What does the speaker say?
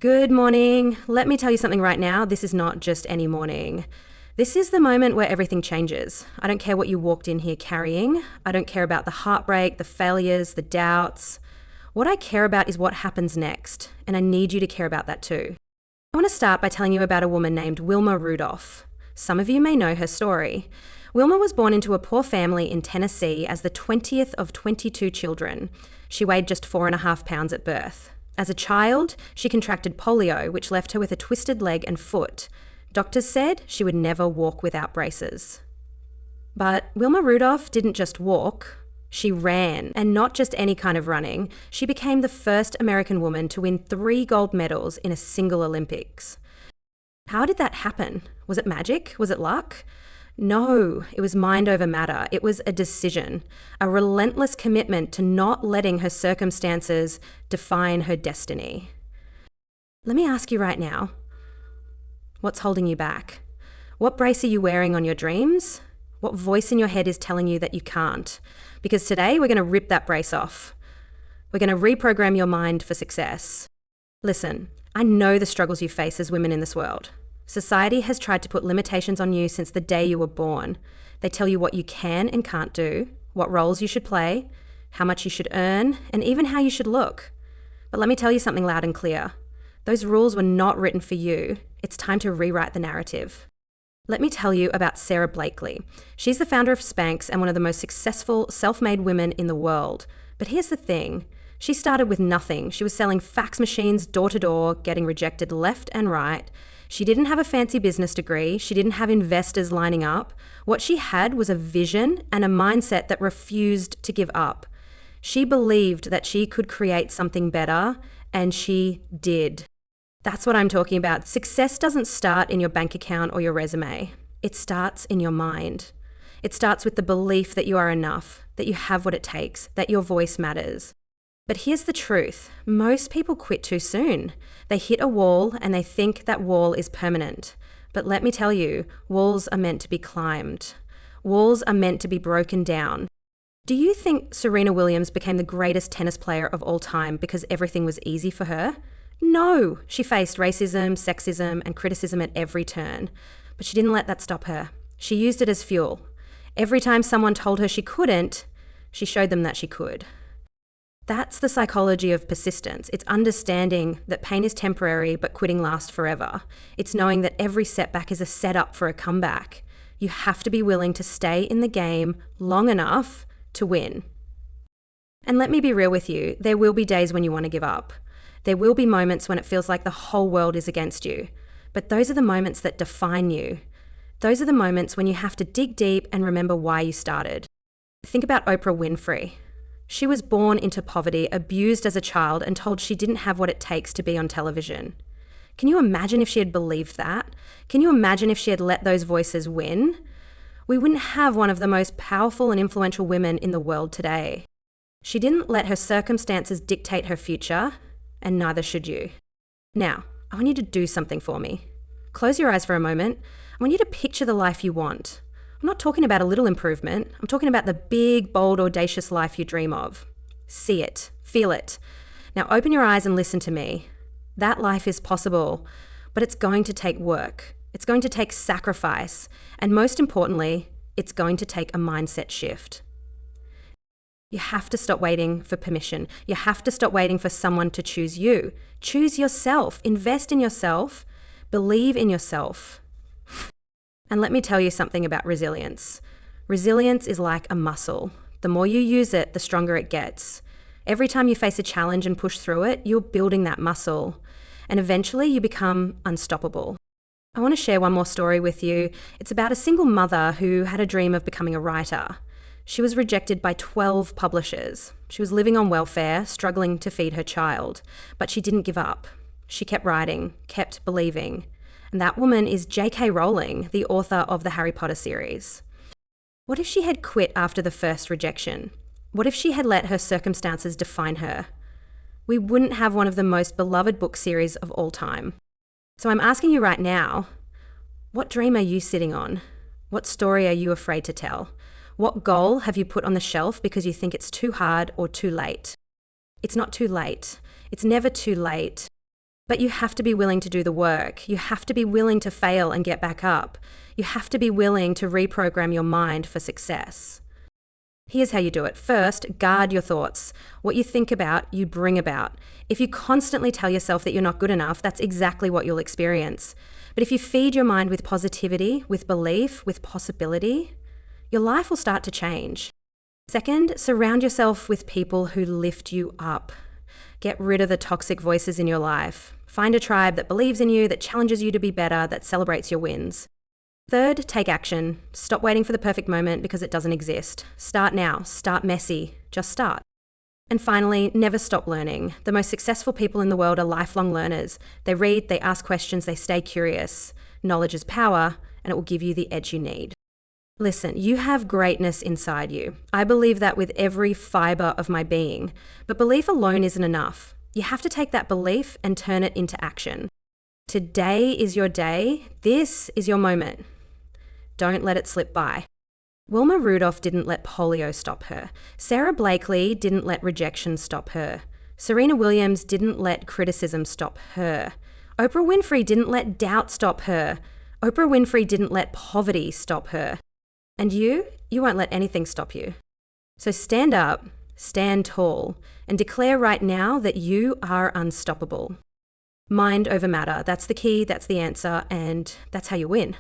Good morning. Let me tell you something right now. This is not just any morning. This is the moment where everything changes. I don't care what you walked in here carrying. I don't care about the heartbreak, the failures, the doubts. What I care about is what happens next, and I need you to care about that too. I want to start by telling you about a woman named Wilma Rudolph. Some of you may know her story. Wilma was born into a poor family in Tennessee as the 20th of 22 children. She weighed just 4.5 pounds at birth. As a child, she contracted polio, which left her with a twisted leg and foot. Doctors said she would never walk without braces. But Wilma Rudolph didn't just walk, she ran, and not just any kind of running. She became the first American woman to win 3 gold medals in a single Olympics. How did that happen? Was it magic? Was it luck? No, it was mind over matter. It was a decision, a relentless commitment to not letting her circumstances define her destiny. Let me ask you right now, what's holding you back? What brace are you wearing on your dreams? What voice in your head is telling you that you can't? Because today we're going to rip that brace off. We're going to reprogram your mind for success. Listen, I know the struggles you face as women in this world. Society has tried to put limitations on you since the day you were born. They tell you what you can and can't do, what roles you should play, how much you should earn, and even how you should look. But let me tell you something loud and clear. Those rules were not written for you. It's time to rewrite the narrative. Let me tell you about Sarah Blakely. She's the founder of Spanx and one of the most successful self-made women in the world. But here's the thing. She started with nothing. She was selling fax machines door to door, getting rejected left and right. She didn't have a fancy business degree. She didn't have investors lining up. What she had was a vision and a mindset that refused to give up. She believed that she could create something better, and she did. That's what I'm talking about. Success doesn't start in your bank account or your resume. It starts in your mind. It starts with the belief that you are enough, that you have what it takes, that your voice matters. But here's the truth. Most people quit too soon. They hit a wall and they think that wall is permanent. But let me tell you, walls are meant to be climbed. Walls are meant to be broken down. Do you think Serena Williams became the greatest tennis player of all time because everything was easy for her? No, she faced racism, sexism, and criticism at every turn. But she didn't let that stop her. She used it as fuel. Every time someone told her she couldn't, she showed them that she could. That's the psychology of persistence. It's understanding that pain is temporary, but quitting lasts forever. It's knowing that every setback is a setup for a comeback. You have to be willing to stay in the game long enough to win. And let me be real with you, there will be days when you want to give up. There will be moments when it feels like the whole world is against you. But those are the moments that define you. Those are the moments when you have to dig deep and remember why you started. Think about Oprah Winfrey. She was born into poverty, abused as a child, and told she didn't have what it takes to be on television. Can you imagine if she had believed that? Can you imagine if she had let those voices win? We wouldn't have one of the most powerful and influential women in the world today. She didn't let her circumstances dictate her future, and neither should you. Now, I want you to do something for me. Close your eyes for a moment. I want you to picture the life you want. I'm not talking about a little improvement. I'm talking about the big, bold, audacious life you dream of. See it, feel it. Now open your eyes and listen to me. That life is possible, but it's going to take work. It's going to take sacrifice. And most importantly, it's going to take a mindset shift. You have to stop waiting for permission. You have to stop waiting for someone to choose you. Choose yourself. Invest in yourself. Believe in yourself. And let me tell you something about resilience. Resilience is like a muscle. The more you use it, the stronger it gets. Every time you face a challenge and push through it, you're building that muscle. And eventually you become unstoppable. I want to share one more story with you. It's about a single mother who had a dream of becoming a writer. She was rejected by 12 publishers. She was living on welfare, struggling to feed her child. But she didn't give up. She kept writing, kept believing. And that woman is J.K. Rowling, the author of the Harry Potter series. What if she had quit after the first rejection? What if she had let her circumstances define her? We wouldn't have one of the most beloved book series of all time. So I'm asking you right now, what dream are you sitting on? What story are you afraid to tell? What goal have you put on the shelf because you think it's too hard or too late? It's not too late. It's never too late. But you have to be willing to do the work. You have to be willing to fail and get back up. You have to be willing to reprogram your mind for success. Here's how you do it. First, guard your thoughts. What you think about, you bring about. If you constantly tell yourself that you're not good enough, that's exactly what you'll experience. But if you feed your mind with positivity, with belief, with possibility, your life will start to change. Second, surround yourself with people who lift you up. Get rid of the toxic voices in your life. Find a tribe that believes in you, that challenges you to be better, that celebrates your wins. Third, take action. Stop waiting for the perfect moment because it doesn't exist. Start now. Start messy. Just start. And finally, never stop learning. The most successful people in the world are lifelong learners. They read, they ask questions, they stay curious. Knowledge is power, and it will give you the edge you need. Listen, you have greatness inside you. I believe that with every fiber of my being. But belief alone isn't enough. You have to take that belief and turn it into action. Today is your day. This is your moment. Don't let it slip by. Wilma Rudolph didn't let polio stop her. Sarah Blakely didn't let rejection stop her. Serena Williams didn't let criticism stop her. Oprah Winfrey didn't let doubt stop her. Oprah Winfrey didn't let poverty stop her. And you won't let anything stop you. So stand up, stand tall, and declare right now that you are unstoppable. Mind over matter. That's the key, that's the answer, and that's how you win.